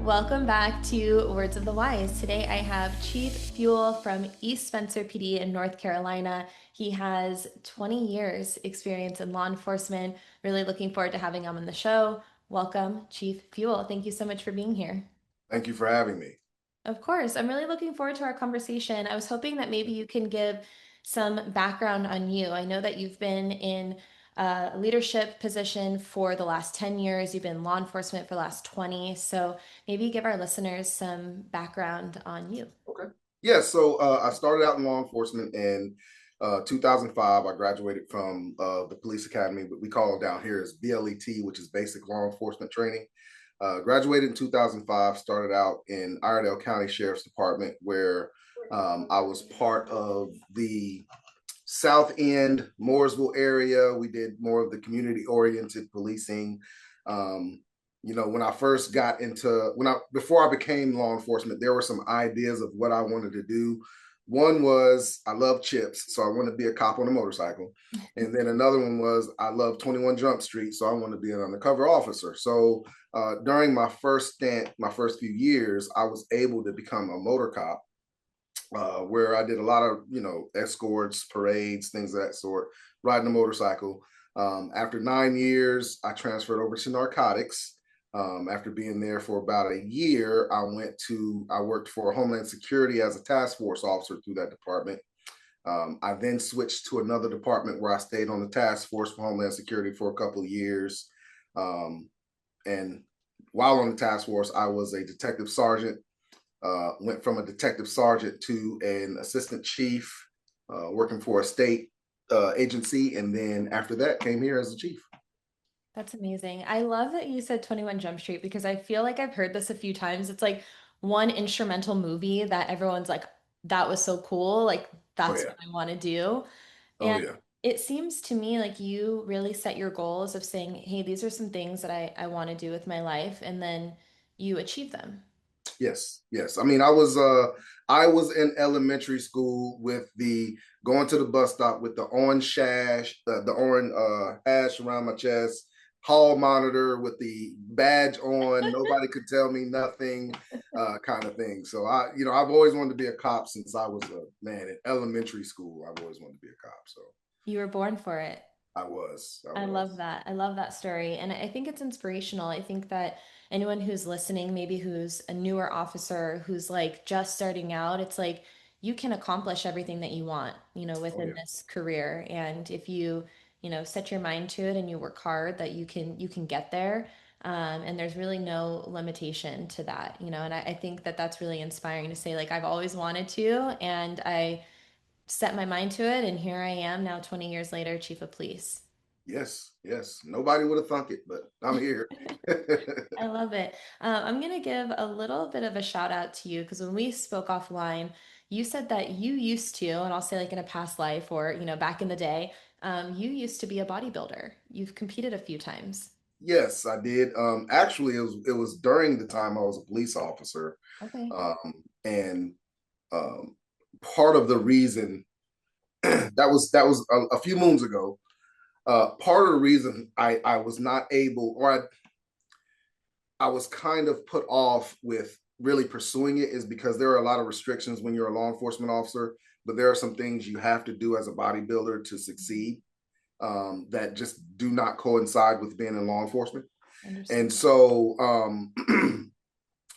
Welcome back to Words of the Wise. Today I have Chief Fewell from East Spencer PD in North Carolina. He has 20 years experience in law enforcement. Really looking forward to having him on the show. Welcome, Chief Fewell. Thank you so much for being here. Thank you for having me. Of course, I'm really looking forward to our conversation. I was hoping that maybe you can give some background on you. I know that you've been in a leadership position for the last 10 years. You've been in law enforcement for the last 20. So maybe give our listeners some background on you. Okay. Yeah, so I started out in law enforcement in 2005. I graduated from the police academy, but we call it down here as BLET, which is basic law enforcement training. Graduated in 2005, started out in Iredell County Sheriff's Department, where I was part of the South End, Mooresville area. We did more of the community-oriented policing. Um, when I first got into before I became law enforcement, there were some ideas of what I wanted to do. One was I love chips, so I wanted to be a cop on a motorcycle. And then another one was I love 21 Jump Street, so I wanted to be an undercover officer. So during my first stint, my first few years, I was able to become a motor cop, where I did a lot of, escorts, parades, things of that sort, riding a motorcycle. After 9 years, I transferred over to narcotics. After being there for about a year, I worked for Homeland Security as a task force officer through that department. I then switched to another department where I stayed on the task force for Homeland Security for a couple of years. And while on the task force, I was a detective sergeant. Went from a detective sergeant to an assistant chief, working for a state agency, and then after that came here as a chief. That's amazing. I love that you said 21 Jump Street because I feel like I've heard this a few times. It's like one instrumental movie that everyone's like, that was so cool. Like, Oh that's yeah. what I want to do. Oh And yeah. it seems to me like you really set your goals of saying, hey, these are some things that I want to do with my life. And then you achieve them. Yes, yes. I was in elementary school with the going to the bus stop with the orange sash, the orange hash around my chest, hall monitor with the badge on. Nobody could tell me nothing, kind of thing. So I've always wanted to be a cop since I was a man in elementary school. I've always wanted to be a cop. So You were born for it. I was, I I love was. that. I love that story. And I think it's inspirational. I think that anyone who's listening, maybe who's a newer officer, who's like just starting out, it's like you can accomplish everything that you want, Oh within yeah. this career. And if you, set your mind to it and you work hard, that you can get there. And there's really no limitation to that, and I think that that's really inspiring to say, like, I've always wanted to, and I set my mind to it. And here I am now, 20 years later, chief of police. Yes, yes. Nobody would have thunk it, but I'm here. I love it. I'm going to give a little bit of a shout out to you because when we spoke offline, you said that you used to, and I'll say like in a past life or, back in the day, you used to be a bodybuilder. You've competed a few times. Yes, I did. Actually, it was during the time I was a police officer, Okay. and um, part of the reason that was a few moons ago. Part of the reason I was not able, or I was kind of put off with really pursuing it, is because there are a lot of restrictions when you're a law enforcement officer, but there are some things you have to do as a bodybuilder to succeed, that just do not coincide with being in law enforcement. And Understand. so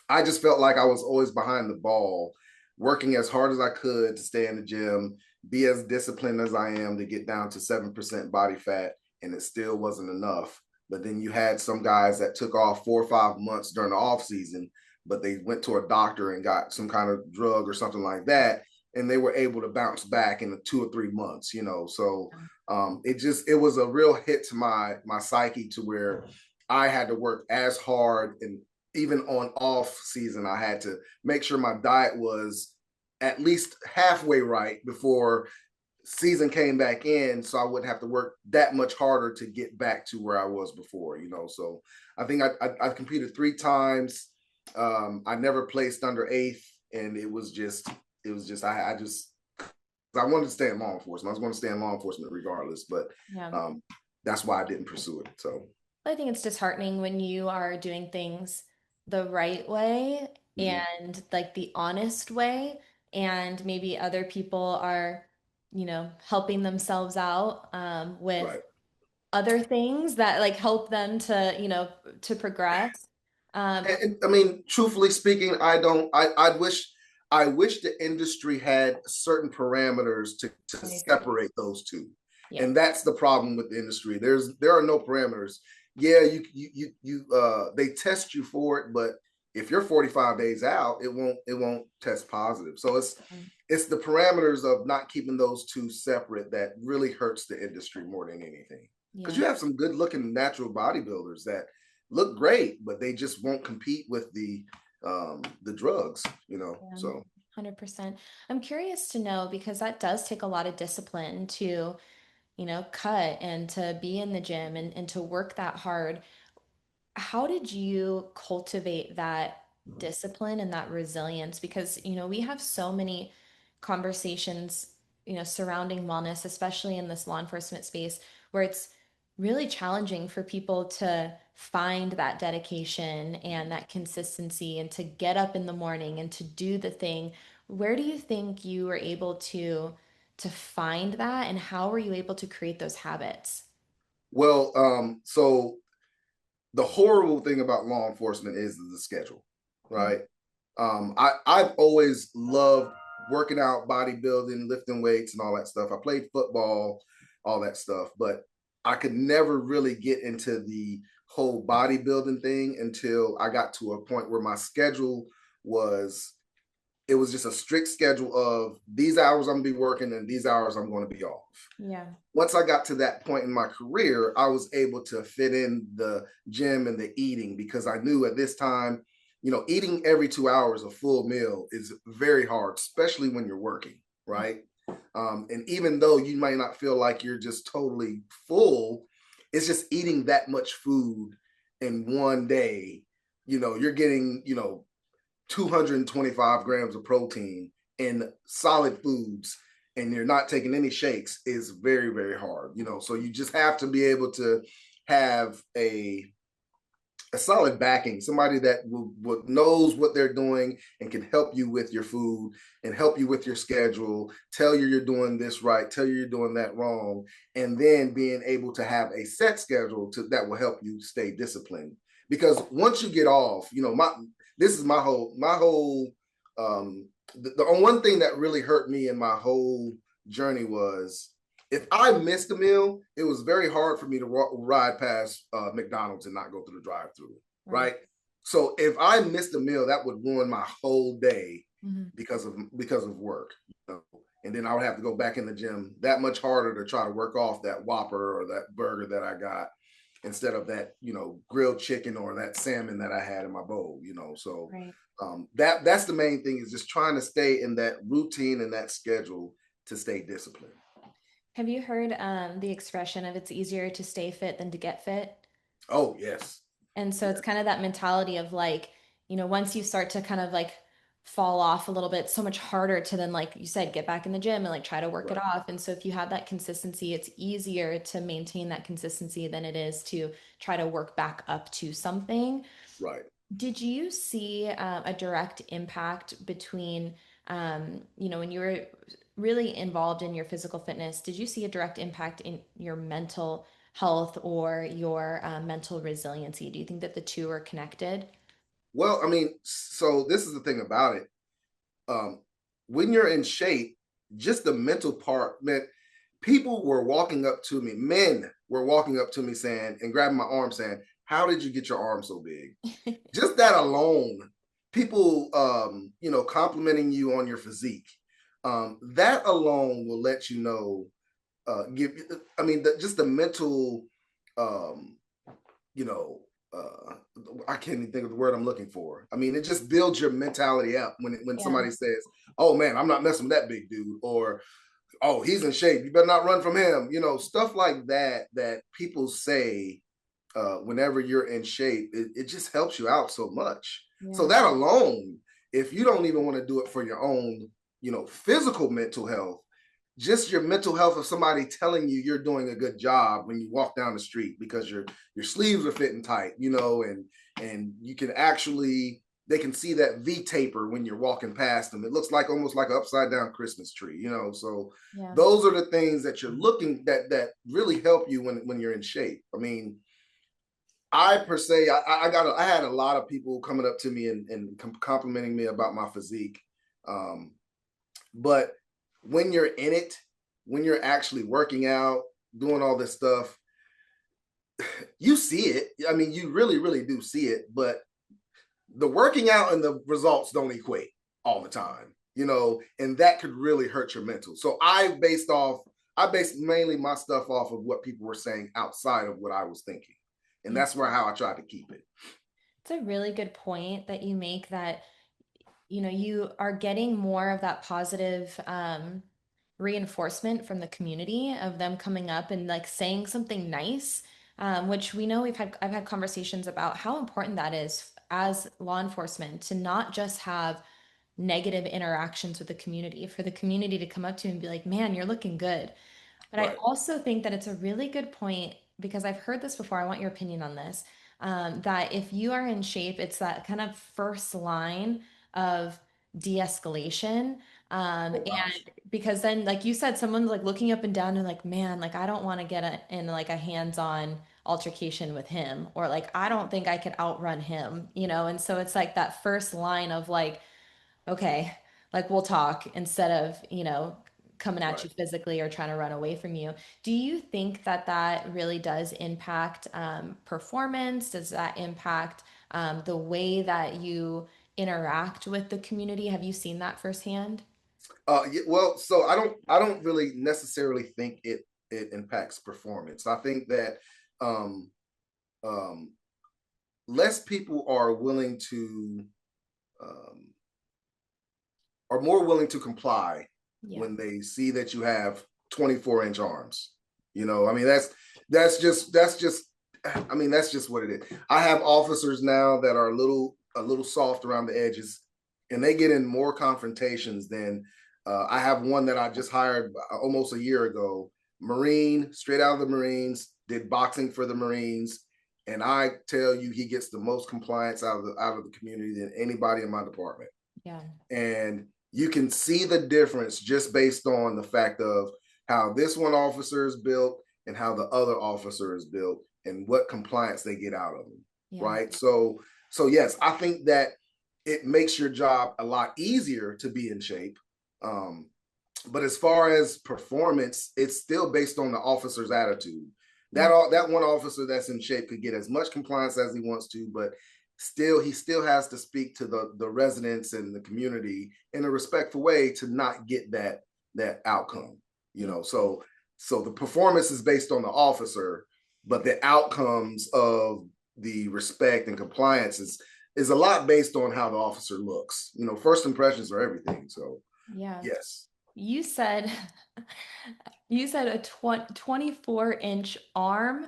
I just felt like I was always behind the ball, working as hard as I could to stay in the gym, be as disciplined as I am to get down to 7% body fat, and it still wasn't enough. But then you had some guys that took off 4 or 5 months during the off season, but they went to a doctor and got some kind of drug or something like that, and they were able to bounce back in 2 or 3 months. So it was a real hit to my psyche, to where I had to work as hard, and even on off season, I had to make sure my diet was at least halfway right before season came back in, so I wouldn't have to work that much harder to get back to where I was before. So I think I competed 3 times. I never placed under eighth, and it was just I wanted to stay in law enforcement. I was going to stay in law enforcement regardless, but Yeah. that's why I didn't pursue it. So I think it's disheartening when you are doing things the right way Mhm. and like the honest way, and maybe other people are, helping themselves out with Right. other things that like help them to, to progress. Um, And I mean, truthfully speaking, I don't. I wish the industry had certain parameters to I agree. separate those two, Yeah. and that's the problem with the industry. There are no parameters. Yeah, they test you for it, but if you're 45 days out, it won't test positive. So it's the parameters of not keeping those two separate that really hurts the industry more than anything. Because Yeah. you have some good looking natural bodybuilders that look great, but they just won't compete with the drugs, you know. Yeah. So 100%. I'm curious to know because that does take a lot of discipline to, cut and to be in the gym and to work that hard. How did you cultivate that discipline and that resilience? Because, we have so many conversations, surrounding wellness, especially in this law enforcement space, where it's really challenging for people to find that dedication and that consistency and to get up in the morning and to do the thing. Where do you think you were able to find that, and how were you able to create those habits? well, so the horrible thing about law enforcement is the schedule, Mm. right? I've always loved working out, bodybuilding, lifting weights, and all that stuff. I played football, all that stuff, but I could never really get into the whole bodybuilding thing until I got to a point where my schedule was it was just a strict schedule of these hours I'm gonna be working and these hours I'm going to be off. Yeah. Once I got to that point in my career, I was able to fit in the gym and the eating because I knew at this time, eating every 2 hours a full meal is very hard, especially when you're working, right? And even though you might not feel like you're just totally full, it's just eating that much food in one day. You're getting, 225 grams of protein in solid foods and you're not taking any shakes is very, very hard. So you just have to be able to have a solid backing, somebody that knows what they're doing and can help you with your food and help you with your schedule, tell you you're doing this right, tell you you're doing that wrong, and then being able to have a set schedule that will help you stay disciplined. Because once you get off, this is my whole the one thing that really hurt me in my whole journey was if I missed a meal, it was very hard for me to ride past McDonald's and not go through the drive-through, Right. right? So if I missed a meal, that would ruin my whole day Mhm. because of work. And then I would have to go back in the gym that much harder to try to work off that Whopper or that burger that I got instead of that grilled chicken or that salmon that I had in my bowl. So Right. that's the main thing is just trying to stay in that routine and that schedule to stay disciplined. Have you heard the expression of it's easier to stay fit than to get fit? Oh yes, And so it's yes, kind of that mentality of like, once you start to kind of like fall off a little bit, it's so much harder to then, like you said, get back in the gym and like try to work it right, off. And so if you have that consistency, it's easier to maintain that consistency than it is to try to work back up to something. right. Did you see a direct impact between, when you were really involved in your physical fitness, did you see a direct impact in your mental health or your mental resiliency? Do you think that the two are connected? Well, I mean, so this is the thing about it. Um, when you're in shape, just the mental part, man, people were walking up to me, men were walking up to me saying and grabbing my arm saying, "How did you get your arm so big?" Just that alone, people, complimenting you on your physique, that alone will let you know, give, I mean, just the mental, um, you know, uh, I can't even think of the word I'm looking for. I mean, it just builds your mentality up when Yeah, somebody says, "Oh man, I'm not messing with that big dude," or "Oh, he's in shape. You better not run from him." Stuff like that that people say whenever you're in shape. It just helps you out so much. So yeah, that alone, if you don't even want to do it for your own, physical mental health, just your mental health of somebody telling you you're doing a good job when you walk down the street because your sleeves are fitting tight, and you can actually they can see that V taper when you're walking past them. It looks like almost like an upside down Christmas tree. So Yeah. those are the things that you're looking that really help you when you're in shape. I mean, I per se, I had a lot of people coming up to me and complimenting me about my physique. Um, but when you're in it, when you're actually working out, doing all this stuff, you see it. I mean, you really, really do see it. But the working out and the results don't equate all the time, and that could really hurt your mental. So I based mainly my stuff off of what people were saying outside of what I was thinking. And Yeah. that's where how I tried to keep it. It's a really good point that you make that, you are getting more of that positive reinforcement from the community of them coming up and like saying something nice, which we know I've had conversations about how important that is as law enforcement to not just have negative interactions with the community, for the community to come up to you and be like, man, you're looking good. But I Right. also think that it's a really good point because I've heard this before. I want your opinion on this. That if you are in shape, it's that kind of first line of de-escalation. Oh gosh. And because then, like you said, someone's like looking up and down and like, man, like I don't want to get in like a hands-on altercation with him, or like I don't think I could outrun him. And so it's like that first line of like, okay, like we'll talk instead of, coming at Right. you physically or trying to run away from you. Do you think that that really does impact performance? Does that impact the way that you interact with the community? Have you seen that firsthand? Yeah, well, so I don't really necessarily think it impacts performance. I think that um um less people um are more willing to comply Yeah. when they see that you have 24-inch arms. I mean that's just I mean that's just what it is. I have officers now that are a little soft around the edges, and they get in more confrontations than I have one that I just hired almost a year ago. Marine, straight out of the Marines, did boxing for the Marines, and I tell you, he gets the most compliance out of the community than anybody in my department. Yeah. And you can see the difference just based on the fact of how this one officer is built and how the other officer is built and what compliance they get out of them, Yeah. right? So yes, I think that it makes your job a lot easier to be in shape. um, but as far as performance, it's still based on the officer's attitude. Yeah. That one officer that's in shape could get as much compliance as he wants to, but he still has to speak to the residents and the community in a respectful way to not get that outcome. You Yeah. know, so so the performance is based on the officer, but the outcomes of the respect and compliance is a lot based on how the officer looks. First impressions are everything. So Yeah. yes. You said you said a 24-inch arm.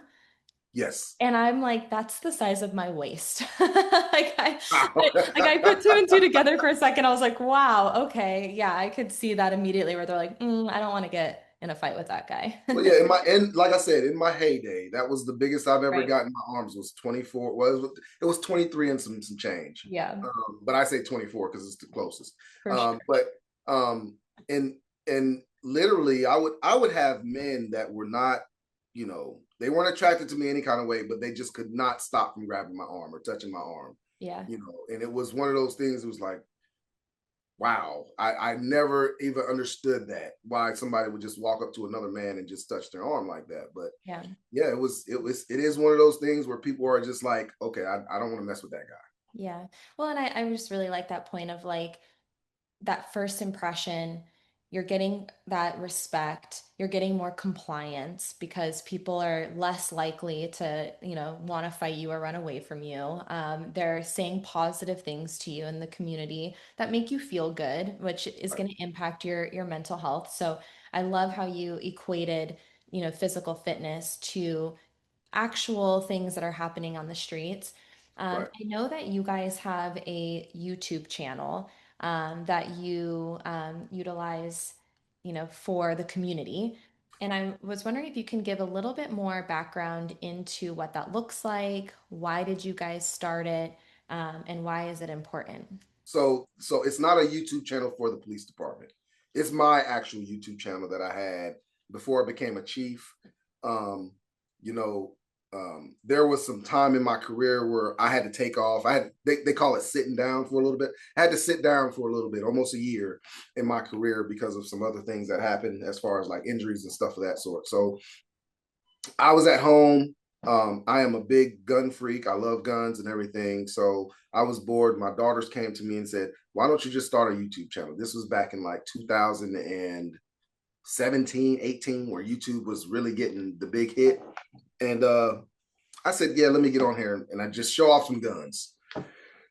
Yes. And I'm like, that's the size of my waist. Like I put two and two together for a second. I was like, wow, okay, yeah, I could see that immediately where they're like, I don't want to get in a fight with that guy. Well, yeah, and like I said, in my heyday, that was the biggest I've ever Right. gotten. My arms was 24. Well, it was 23 and some change. Yeah, But I say 24 because it's the closest. for sure. But and literally, I would have men that were not, they weren't attracted to me any kind of way, but they just could not stop from grabbing my arm or touching my arm. Yeah, And it was one of those things. It was like, wow, I never even understood that why somebody would just walk up to another man and just touch their arm like that. But yeah, yeah, it is one of those things where people are just like, okay, I don't want to mess with that guy. yeah. Well, and I just really like that point of like that first impression, you're getting that respect, you're getting more compliance because people are less likely to, want to fight you or run away from you. They're saying positive things to you in the community that make you feel good, which is Right, going to impact your mental health. So I love how you equated, physical fitness to actual things that are happening on the streets. right. I know that you guys have a YouTube channel that you utilize. for the community. And I was wondering if you can give a little bit more background into what that looks like. Why did you guys start it? And why is it important? So it's not a YouTube channel for the police department. It's my actual YouTube channel that I had before I became a chief. Um, you know, there was some time in my career where I had to take off. They call it sitting down for a little bit. I had to sit down for a little bit, almost a year in my career because of some other things that happened as far as like injuries and stuff of that sort. So I was at home. I am a big gun freak. I love guns and everything. So I was bored. My daughters came to me and said, "Why don't you just start a YouTube channel?" This was back in like 2017, 18, where YouTube was really getting the big hit. And I said, "Yeah, let me get on here and I just show off some guns."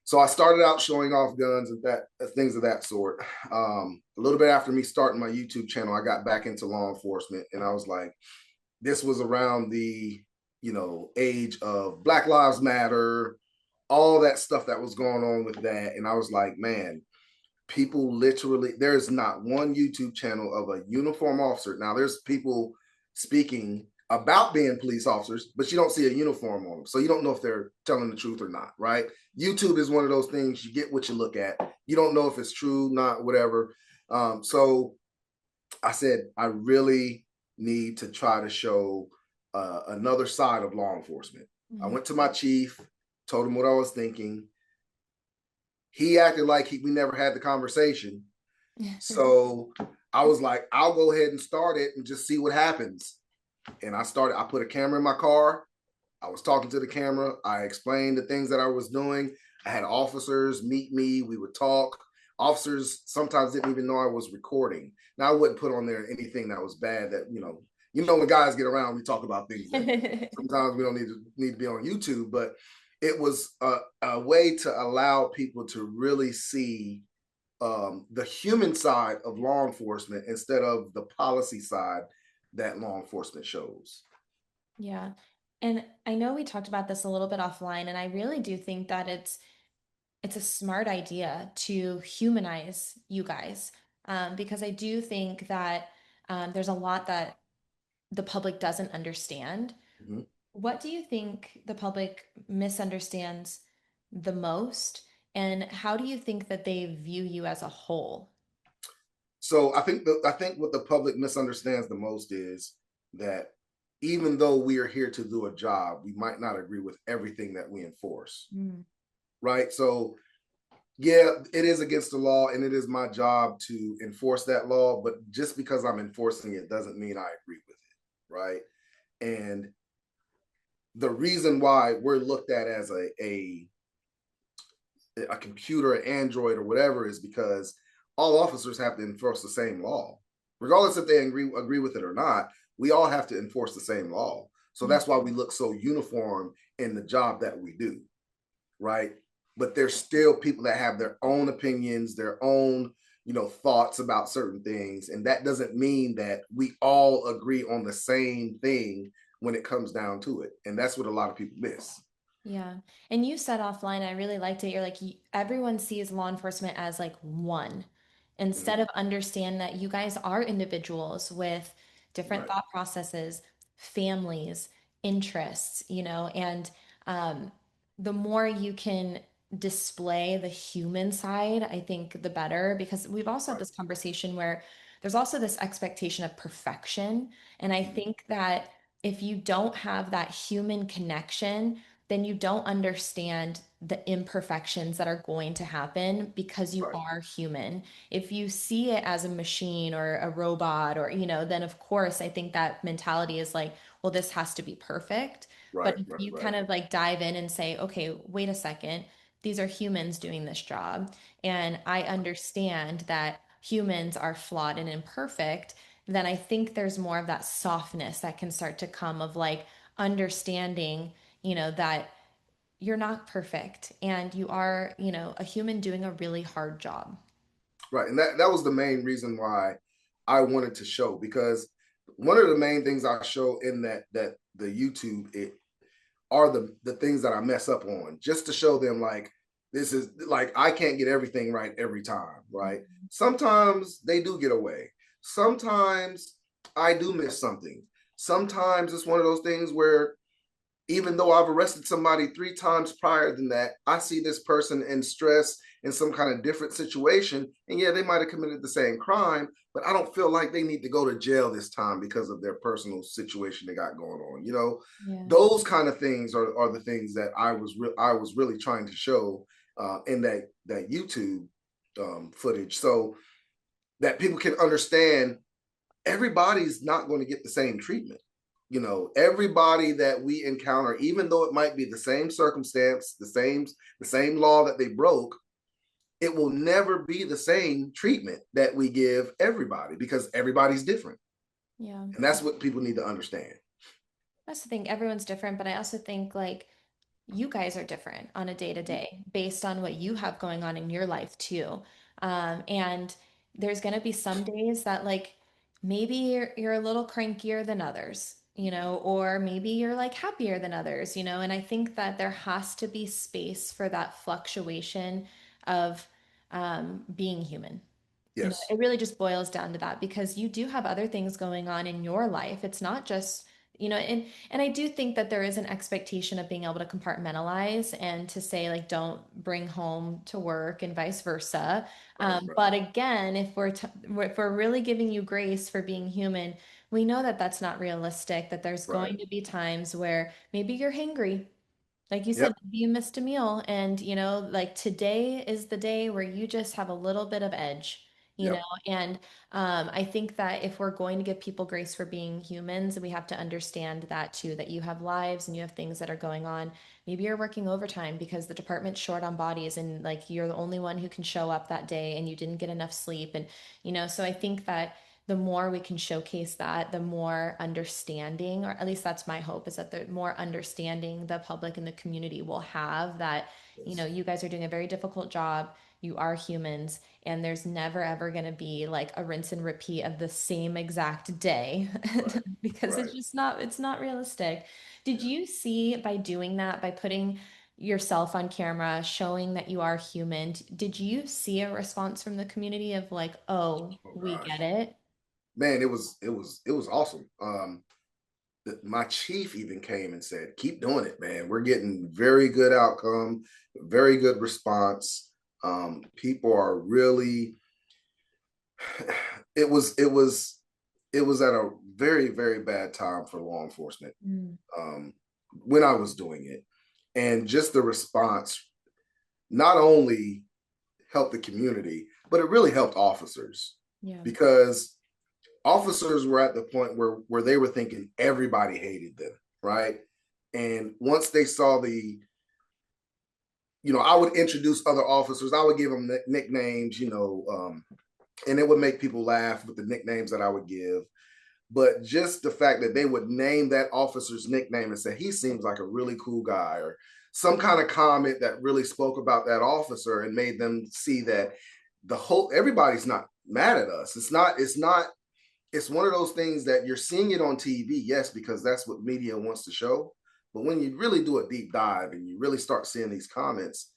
So I started out showing off guns and that things of that sort. A little bit after me starting my YouTube channel, I got back into law enforcement, and I was like, this was around the age of Black Lives Matter, all that stuff that was going on with that. And I was like, man, people literally, there's not one YouTube channel of a uniform officer. Now there's people speaking about being police officers, but you don't see a uniform on them, so you don't know if they're telling the truth or not, right? YouTube is one of those things, you get what you look at. You don't know if it's true, not whatever. So I said, I really need to try to show another side of law enforcement. I Mhm. went to my chief, told him what I was thinking. He acted like we never had the conversation. So I was like, I'll go ahead and start it and just see what happens. And I put a camera in my car. I was talking to the camera. I explained the things that I was doing. I had officers meet me. We would talk. Officers sometimes didn't even know I was recording. Now I wouldn't put on there anything that was bad. That when guys get around, we talk about things that sometimes we don't need to be on YouTube. But it was a way to allow people to really see the human side of law enforcement instead of the policy side that law enforcement shows. Yeah. And I know we talked about this a little bit offline, and I really do think that it's a smart idea to humanize you guys, because I do think that there's a lot that the public doesn't understand. Mhm. What do you think the public misunderstands the most, and how do you think that they view you as a whole? So I think what the public misunderstands the most is that even though we are here to do a job, we might not agree with everything that we enforce. Mm. Right. So yeah, it is against the law and it is my job to enforce that law. But just because I'm enforcing it doesn't mean I agree with it. Right. And the reason why we're looked at as a computer, an Android, or whatever is because all officers have to enforce the same law, regardless if they agree with it or not. We all have to enforce the same law, so Yeah. that's why we look so uniform in the job that we do, right? But there's still people that have their own opinions, their own thoughts about certain things, and that doesn't mean that we all agree on the same thing when it comes down to it, and that's what a lot of people miss. Yeah. And you said offline, I really liked it. You're like, everyone sees law enforcement as like one, instead Mhm. of understand that you guys are individuals with different Right, thought processes, families, interests, and um, the more you can display the human side, I think the better, because we've also had right. this conversation where there's also this expectation of perfection. And I Mhm. think that if you don't have that human connection, then you don't understand the imperfections that are going to happen because you Right, are human. If you see it as a machine or a robot or, then of course, I think that mentality is like, well, this has to be perfect. But right, if right, you right, kind of like dive in and say, okay, wait a second, these are humans doing this job. And I understand that humans are flawed and imperfect, then I think there's more of that softness that can start to come of like understanding that you're not perfect and you are, a human doing a really hard job. right. And that was the main reason why I wanted to show, because one of the main things I show in that the YouTube it are the things that I mess up on, just to show them like this is like I can't get everything right every time, right? Sometimes they do get away. sometimes I do miss something. Sometimes it's one of those things where even though I've arrested somebody 3 times prior than that, I see this person in stress in some kind of different situation. And yeah, they might have committed the same crime, but I don't feel like they need to go to jail this time because of their personal situation they got going on. Yeah. Those kind of things are the things that I was really trying to show in that YouTube footage, so that people can understand everybody's not going to get the same treatment. Everybody that we encounter, even though it might be the same circumstance, the same law that they broke, it will never be the same treatment that we give everybody because everybody's different. Yeah. And that's what people need to understand. That's the thing. Everyone's different, but I also think like you guys are different on a day to day based on what you have going on in your life too. And there's going to be some days that like maybe you're a little crankier than others, or maybe you're like happier than others, and I think that there has to be space for that fluctuation of being human. Yes. It really just boils down to that because you do have other things going on in your life. It's not just, and I do think that there is an expectation of being able to compartmentalize and to say like don't bring home to work and vice versa. Right. Right. But again, if we're really giving you grace for being human, we know that that's not realistic, that there's Right. going to be times where maybe you're hangry, like you Yep. said, maybe you missed a meal, and like today is the day where you just have a little bit of edge, Yep. and I think that if we're going to give people grace for being humans, we have to understand that too, that you have lives and you have things that are going on. Maybe you're working overtime because the department's short on bodies and like you're the only one who can show up that day and you didn't get enough sleep. And, so I think that the more we can showcase that, the more understanding, or at least that's my hope, is that the more understanding the public and the community will have that, Yes. you guys are doing a very difficult job. You are humans, and there's never ever going to be like a rinse and repeat of the same exact day Right. because Right. it's not realistic. Did Yeah. you see by doing that, by putting yourself on camera, showing that you are human, did you see a response from the community of like, oh, Oh we get gosh. it? Man, it was awesome. My chief even came and said, "Keep doing it, man. We're getting very good outcome, very good response. People are really." It was it was it was at a very very bad time for law enforcement Mm, um, when I was doing it, and just the response not only helped the community, but it really helped officers yeah. because officers were at the point where they were thinking everybody hated them, right? And once they saw I would introduce other officers. I would give them nicknames, and it would make people laugh with the nicknames that I would give. But just the fact that they would name that officer's nickname and say he seems like a really cool guy, or some kind of comment that really spoke about that officer and made them see that the whole everybody's not mad at us. It's one of those things that you're seeing it on TV, yes, because that's what media wants to show. But when you really do a deep dive and you really start seeing these comments,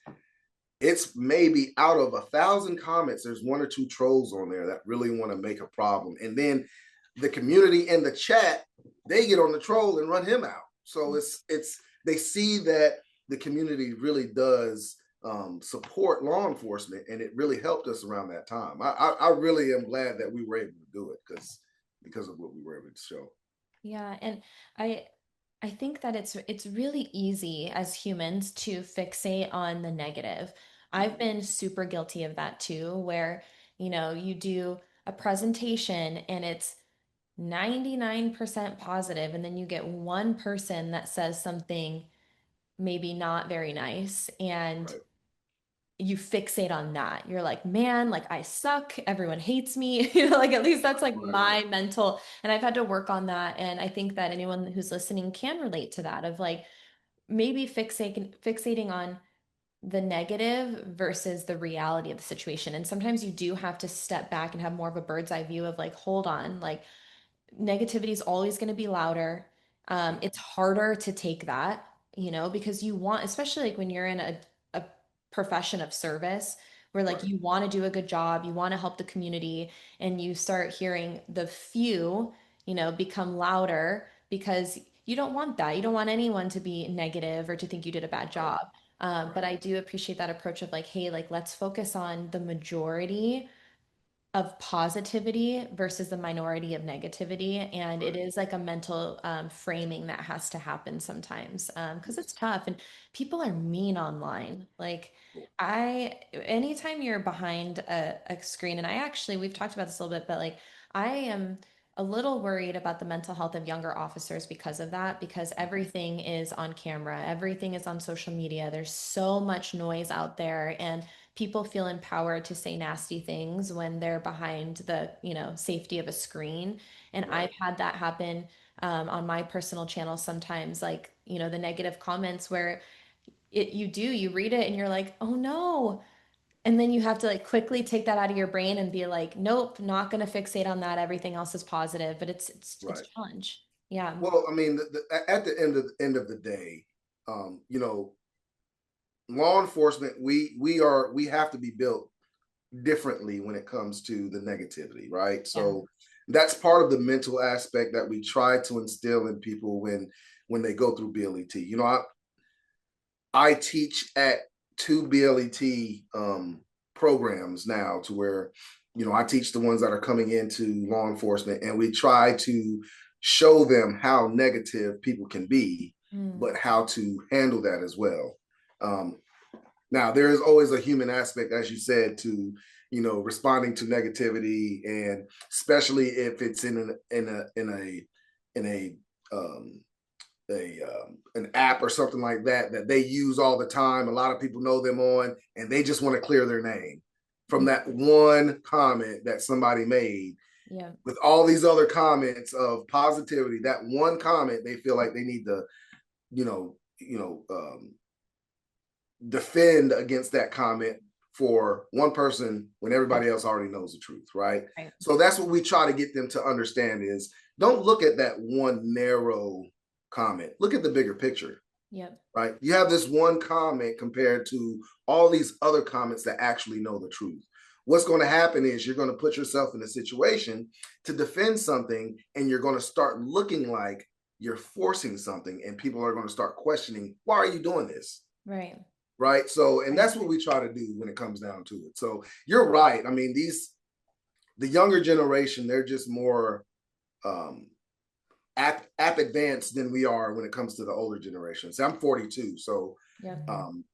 it's maybe out of 1,000 comments, there's one or two trolls on there that really want to make a problem. And then the community in the chat, they get on the troll and run him out. So it's they see that the community really does support law enforcement, and it really helped us around that time. I really am glad that we were able to do it because of what we were able to show. Yeah, and I I think that it's really easy as humans to fixate on the negative. I've Mhm. been super guilty of that too, where, you do a presentation and it's 99% positive, and then you get one person that says something maybe not very nice, and Right, you fixate on that. You're like, man, like I suck. Everyone hates me. Like at least that's like right, right. my mental. And I've had to work on that. And I think that anyone who's listening can relate to that of like maybe fixating on the negative versus the reality of the situation. And sometimes you do have to step back and have more of a bird's eye view of like, hold on, like negativity is always going to be louder. Yeah, It's harder to take that, because you want, especially like when you're in a profession of service where like Right. you want to do a good job, you want to help the community, and you start hearing the few, become louder because you don't want that. You don't want anyone to be negative or to think you did a bad Right. job. But Right. I do appreciate that approach of like, hey, like let's focus on the majority of positivity versus the minority of negativity. And it Right. is like a mental framing that has to happen sometimes because it's Yes. tough and people are mean online. Like, Cool. anytime you're behind a screen, and we've talked about this a little bit, but like, I am a little worried about the mental health of younger officers because of that, because everything is on camera, everything is on social media. There's so much noise out there. And people feel empowered to say nasty things when they're behind the, safety of a screen. And I've Right. had that happen on my personal channel sometimes, like, the negative comments where you read it and you're like, oh no. And then you have to like quickly take that out of your brain and be like, nope, not going to fixate on that. Everything else is positive, but it's Right. a challenge. Yeah. Well, I mean, at the end of the day, you know, law enforcement, we have to be built differently when it comes to the negativity, right? Yeah. So that's part of the mental aspect that we try to instill in people when they go through BLET. I teach at two BLET programs now, to where I teach the ones that are coming into law enforcement, and we try to show them how negative people can be, Mm. but how to handle that as well. Um, Now, there is always a human aspect, as you said, to responding to negativity, and especially if it's in an app or something like that that they use all the time. A lot of people know them on, and they just want to clear their name from that one comment that somebody made. Yeah. With all these other comments of positivity, that one comment they feel like they need to, you know, you know, defend against that comment for one person when everybody else already knows the truth, right? Right. So that's what we try to get them to understand is, don't look at that one narrow comment. Look at the bigger picture, Yep. right? You have this one comment compared to all these other comments that actually know the truth. What's going to happen is you're going to put yourself in a situation to defend something, and you're going to start looking like you're forcing something, and people are going to start questioning, why are you doing this? Right. Right. So, and Right. that's what we try to do when it comes down to it. So you're right. I mean, the younger generation, they're just more um app advanced than we are when it comes to the older generation. So I'm 42, so Yep. um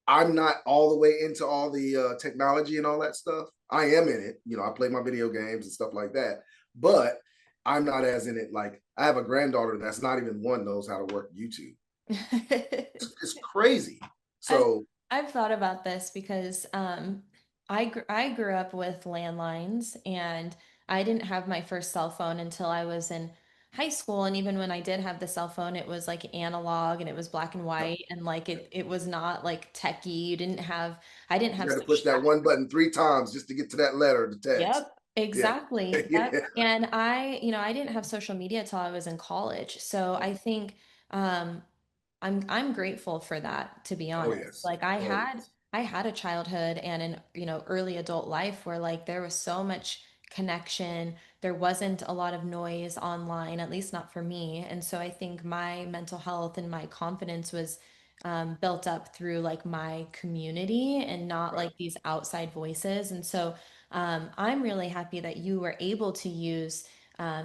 I'm not all the way into all the technology and all that stuff. I am in it. I play my video games and stuff like that, but I'm not as in it. Like, I have a granddaughter that's not even one knows how to work YouTube. It's crazy. I've So I've thought about this because I grew up with landlines, and I didn't have my first cell phone until I was in high school. And even when I did have the cell phone, it was like analog and it was black and yep, white, and like yep. it was not like techie. I didn't You have had to such. push that one button 3 times just to get to that letter to text. Yep, Yeah. exactly. Yep. Yeah. And I didn't have social media till I was in college. So I think um I'm grateful for that, to be Oh honest. yes. Like Oh yes. I had a childhood and an, early adult life where like there was so much connection. There wasn't a lot of noise online, at least not for me. And so I think my mental health and my confidence was built up through like my community and not Right. like these outside voices. And so I'm really happy that you were able to use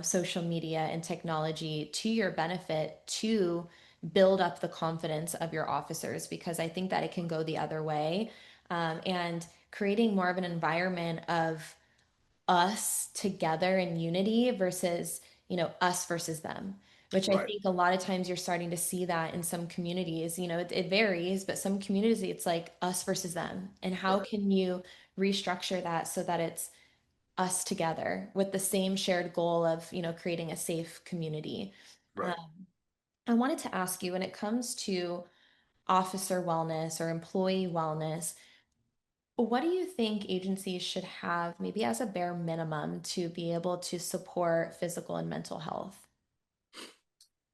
social media and technology to your benefit to build up the confidence of your officers, because I think that it can go the other way. And creating more of an environment of us together in unity versus, us versus them, which I Right. think a lot of times you're starting to see that in some communities. It varies, but some communities it's like us versus them. And how Right. can you restructure that so that it's us together with the same shared goal of, creating a safe community? Right. Um, I wanted to ask you, when it comes to officer wellness or employee wellness, what do you think agencies should have, maybe as a bare minimum, to be able to support physical and mental health?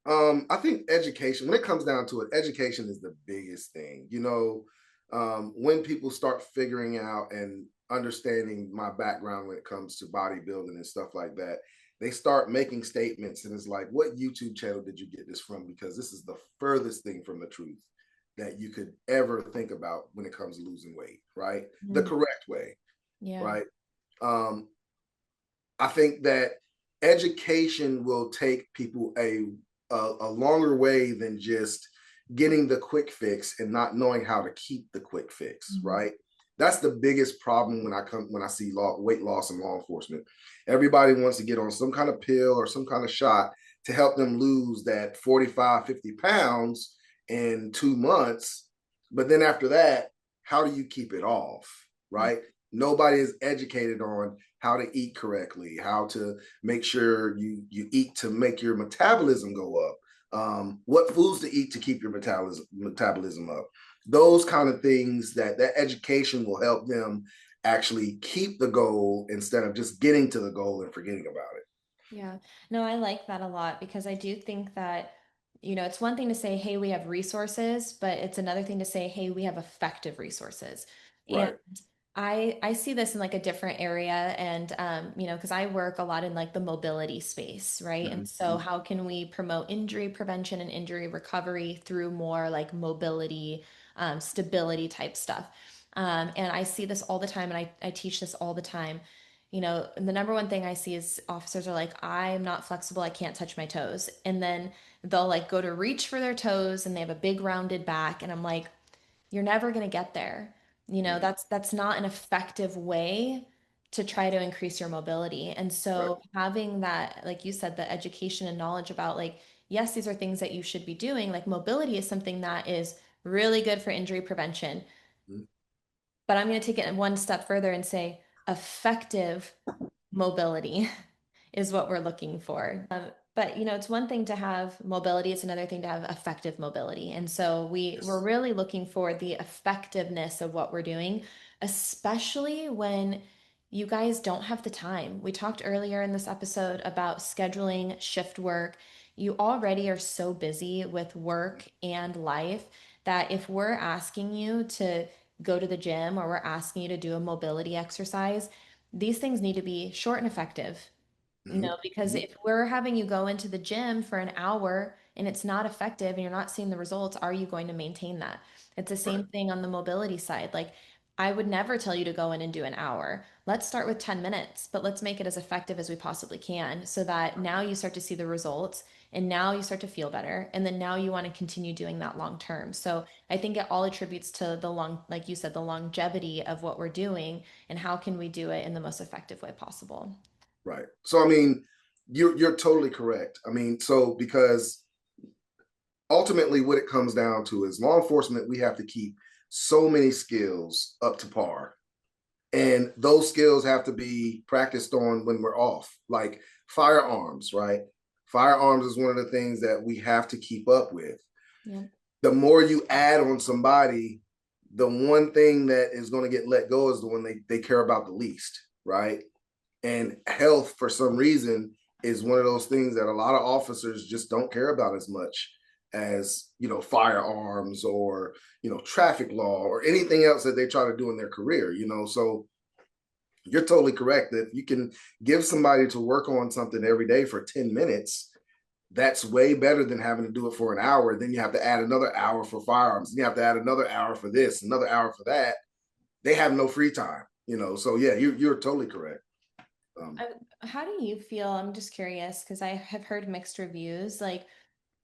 I think education, when it comes down to it, education is the biggest thing. When people start figuring out and understanding my background when it comes to bodybuilding and stuff like that, they start making statements, and it's like, what YouTube channel did you get this from? Because this is the furthest thing from the truth that you could ever think about when it comes to losing weight, right? The Mm, correct way, yeah. right? Um, I think that education will take people a longer way than just getting the quick fix and not knowing how to keep the quick fix, Mhm. right? That's the biggest problem when I see weight loss in law enforcement. Everybody wants to get on some kind of pill or some kind of shot to help them lose that 45, 50 pounds in 2 months. But then after that, how do you keep it off, Yeah. right? Nobody is educated on how to eat correctly, how to make sure you eat to make your metabolism go up, what foods to eat to keep your metabolism up. Those kind of things that education will help them actually keep the goal instead of just getting to the goal and forgetting about it. Yeah. No, I like that a lot because I do think that, it's one thing to say, hey, we have resources, but it's another thing to say, hey, we have effective resources. And Right. I see this in like a different area and because I work a lot in like the mobility space, right? And so Mm-hmm. how can we promote injury prevention and injury recovery through more like mobility, stability type stuff? And I see this all the time and I teach this all the time. The number one thing I see is officers are like, I'm not flexible, I can't touch my toes. And then they'll like go to reach for their toes and they have a big rounded back. And I'm like, you're never going to get there. Mm-hmm. That's not an effective way to try to increase your mobility. And Right. so having that, like you said, the education and knowledge about like, yes, these are things that you should be doing. Like mobility is something that is really good for injury prevention. Mm-hmm. But I'm going to take it one step further and say effective mobility is what we're looking for. But it's one thing to have mobility, it's another thing to have effective mobility. And so we're Yes. really looking for the effectiveness of what we're doing, especially when you guys don't have the time. We talked earlier in this episode about scheduling shift work. You already are so busy with work and life that if we're asking you to go to the gym or we're asking you to do a mobility exercise, these things need to be short and effective. Mm-hmm. Because Mm-hmm. if we're having you go into the gym for an hour and it's not effective and you're not seeing the results, are you going to maintain that? It's the Right. same thing on the mobility side. Like, I would never tell you to go in and do an hour. Let's start with 10 minutes, but let's make it as effective as we possibly can so that now you start to see the results and now you start to feel better. And then now you want to continue doing that long term. So I think it all attributes to the like you said, the longevity of what we're doing and how can we do it in the most effective way possible. Right. So I mean, you're totally correct. I mean, so because ultimately what it comes down to is law enforcement, we have to keep so many skills up to par, and those skills have to be practiced on when we're off, like firearms, right? Firearms is one of the things that we have to keep up with. Yeah. The more you add on somebody, the one thing that is going to get let go is the one they care about the least, right? And health, for some reason, is one of those things that a lot of officers just don't care about as much as, firearms or, traffic law or anything else that they try to do in their career. So you're totally correct that if you can give somebody to work on something every day for 10 minutes, that's way better than having to do it for an hour. Then you have to add another hour for firearms. Then you have to add another hour for this, another hour for that. They have no free time. So yeah, you're totally correct. Um, How do you feel? I'm just curious because I have heard mixed reviews. Like,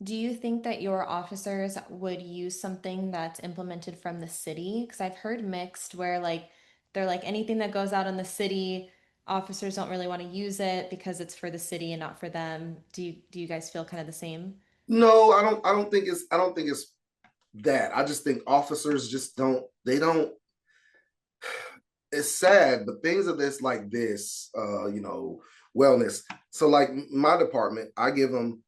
do you think that your officers would use something that's implemented from the city? Because I've heard mixed where like they're like anything that goes out in the city, officers don't really want to use it because it's for the city and not for them. Do you guys feel kind of the same? no, I don't think it's that. I just think officers just don't. They don't. It's sad, but things of this like this, wellness. So like my department, I give them.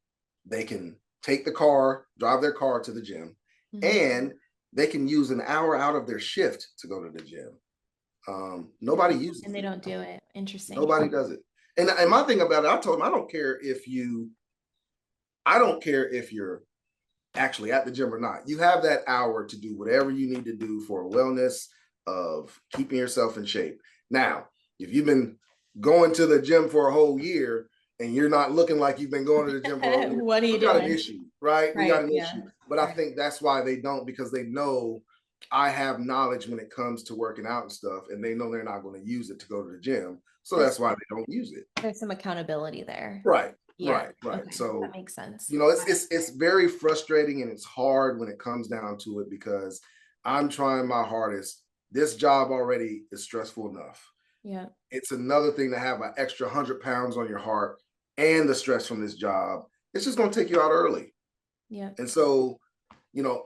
They can take the car, drive their car to the gym, Hmm. and they can use an hour out of their shift to go to the gym. Nobody And uses they it. don't do it. Interesting. Nobody does it. And my thing about it, I told them I don't care if you're actually at the gym or not, you have that hour to do whatever you need to do for wellness of keeping yourself in shape. Now, if you've been going to the gym for a whole year and you're not looking like you've been going to the gym for a whole year, What are you we got an doing? issue, right? We got Right. an issue. Yeah. But I Right. think that's why they don't, because they know I have knowledge when it comes to working out and stuff, and they know they're not going to use it to go to the gym. So There's that's why they don't use it. there's some accountability there. Right, Yeah. right, right. Okay. That So makes sense. it's very frustrating and it's hard when it comes down to it because I'm trying my hardest. This job already is stressful enough. Yeah. It's another thing to have an extra 100 pounds on your heart and the stress from this job. It's just going to take you out early. Yeah. And so,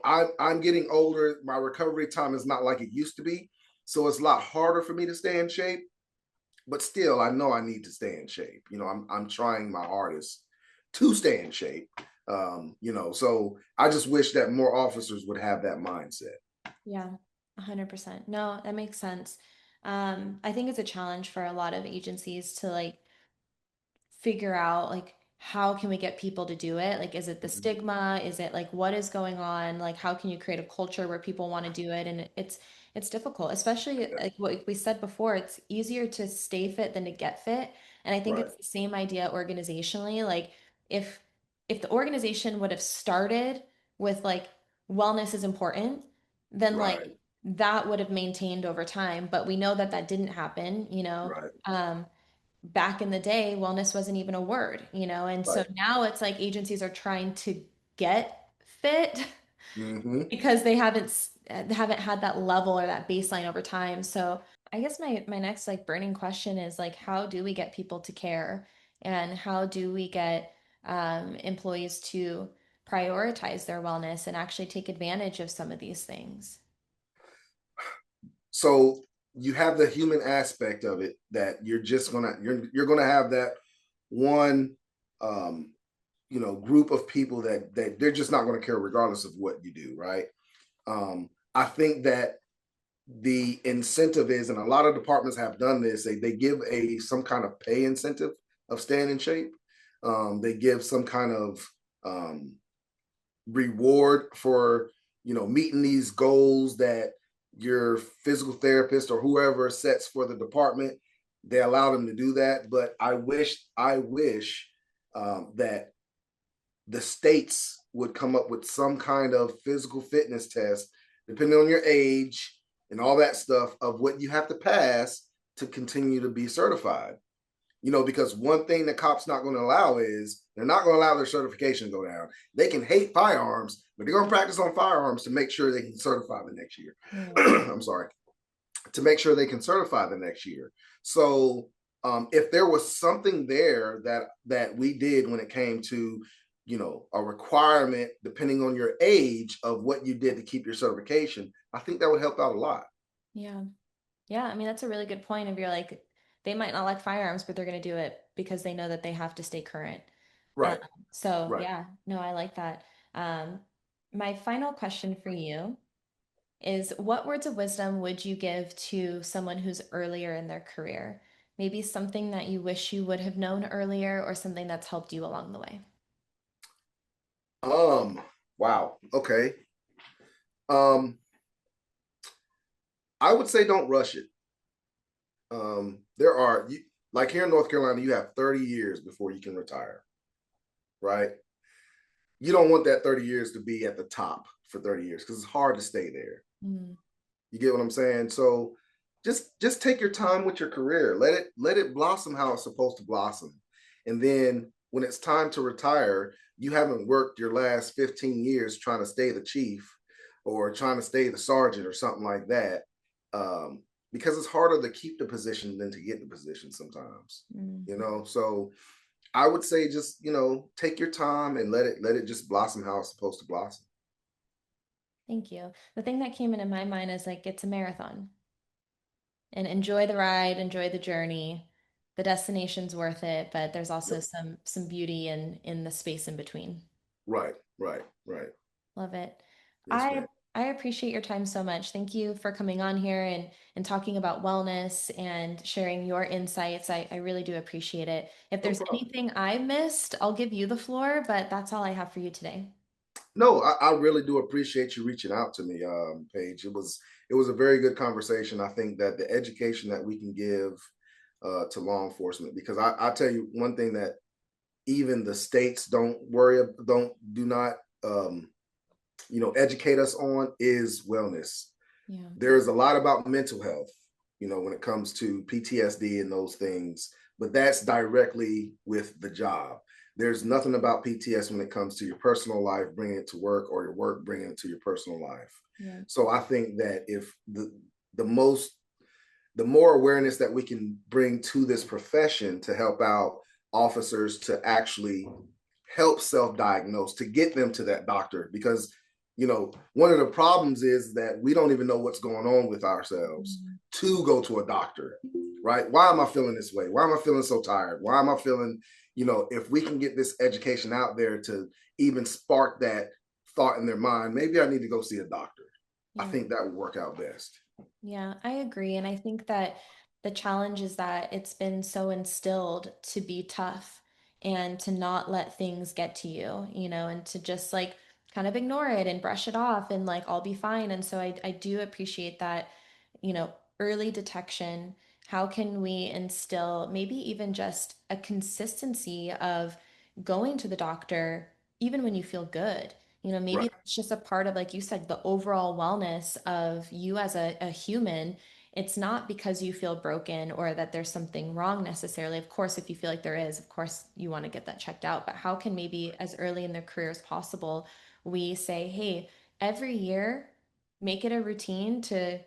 I'm getting older. My recovery time is not like it used to be. So it's a lot harder for me to stay in shape. But still, I know I need to stay in shape. I'm trying my hardest to stay in shape. So I just wish that more officers would have that mindset. Yeah. 100%. No, that makes sense. I think it's a challenge for a lot of agencies to like figure out like how can we get people to do it? Like, is it the Mhm. stigma? Is it like what is going on? Like, how can you create a culture where people want to do it? And it's difficult, especially Yeah, like what we said before. It's easier to stay fit than to get fit. And I think right, it's the same idea organizationally. Like, if if the organization would have started with like wellness is important, then right, like that would have maintained over time. But we know that that didn't happen, you know. right, Back in the day, wellness wasn't even a word, you know? And so right. now it's like agencies are trying to get fit Hmm. because they haven't had that level or that baseline over time. So I guess my next like burning question is like, how do we get people to care? And how do we get employees to prioritize their wellness and actually take advantage of some of these things? So you have the human aspect of it that you're gonna have that one um, group of people that they're just not going to care regardless of what you do, right? I think that the incentive is, and a lot of departments have done this, they give a some kind of pay incentive of staying in shape. They give some kind of um, reward for meeting these goals that your physical therapist or whoever sets for the department. They allow them to do that, but I wish that the states would come up with some kind of physical fitness test, depending on your age and all that stuff, of what you have to pass to continue to be certified. Because one thing the cops not going to allow is they're not going to allow their certification to go down. They can hate firearms, but they're going to practice on firearms to make sure they can certify the next year. Right. I'm sorry, to make sure they can certify the next year. So if there was something there that we did when it came to a requirement depending on your age of what you did to keep your certification, I think that would help out a lot. Yeah. Yeah, I mean that's a really good point of you're like they might not like firearms, but they're going to do it because they know that they have to stay current. Um, Right, so right. yeah, no, I like that. Um, my final question for you is what words of wisdom would you give to someone who's earlier in their career? Maybe something that you wish you would have known earlier or something that's helped you along the way. um wow, okay. I would say don't rush it. There are like here in North Carolina, you have 30 years before you can retire, right? You don't want that 30 years to be at the top for 30 years because it's hard to stay there. Mm, You get what I'm saying? So just take your time with your career. Let it blossom how it's supposed to blossom. And then when it's time to retire, you haven't worked your last 15 years trying to stay the chief or trying to stay the sergeant or something like that. Because it's harder to keep the position than to get the position sometimes. mm. So I would say just, take your time and let it just blossom how it's supposed to blossom. Thank you. The thing that came into my mind is like it's a marathon and enjoy the ride, enjoy the journey. The destination's worth it, but there's also Yep. some beauty in the space in between. Right, right, right. Love it. Yes, I ma'am. I appreciate your time so much. Thank you for coming on here and talking about wellness and sharing your insights. I really do appreciate it. If No there's problem. anything I missed, I'll give you the floor, but that's all I have for you today. No, I really do appreciate you reaching out to me, Paige. It was a very good conversation. I think that the education that we can give to law enforcement, because I tell you one thing that even the states don't do not educate us on is wellness. Yeah. There's a lot about mental health, when it comes to PTSD and those things, but that's directly with the job. There's nothing about PTS when it comes to your personal life, bringing it to work, or your work, bringing it to your personal life. Yeah. So I think that if the most the more awareness that we can bring to this profession to help out officers to actually help self-diagnose, to get them to that doctor, because one of the problems is that we don't even know what's going on with ourselves Mhm. to go to a doctor. Right? Why am I feeling this way? Why am I feeling so tired? Why am I feeling, if we can get this education out there to even spark that thought in their mind, maybe I need to go see a doctor. I Yeah. think that would work out best. Yeah, I agree. And I think that the challenge is that it's been so instilled to be tough and to not let things get to you, and to just like kind of ignore it and brush it off and like I'll be fine. And so I do appreciate that, early detection. How can we instill maybe even just a consistency of going to the doctor even when you feel good? Maybe Right. it's just a part of, like you said, the overall wellness of you as a human. It's not because you feel broken or that there's something wrong necessarily. Of course, if you feel like there is, of course, you want to get that checked out. But how can maybe as early in their career as possible, we say, hey, every year, make it a routine to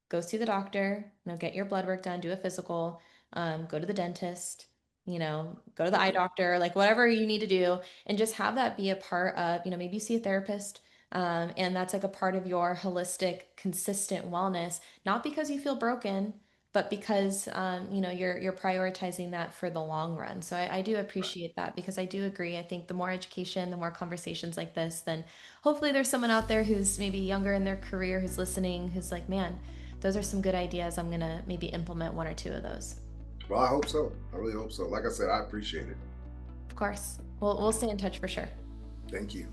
go see the doctor, get your blood work done, do a physical, go to the dentist, go to the eye Okay. doctor, like whatever you need to do, and just have that be a part of, maybe you see a therapist. And that's like a part of your holistic, consistent wellness, not because you feel broken, but because you're prioritizing that for the long run. So I do Right. appreciate that because I do agree. I think the more education, the more conversations like this, then hopefully there's someone out there who's maybe younger in their career who's listening, who's like, man, those are some good ideas. I'm gonna maybe implement one or two of those. Well, I hope so. I really hope so. Like I said, I appreciate it. Of course. We'll stay in touch for sure. Thank you.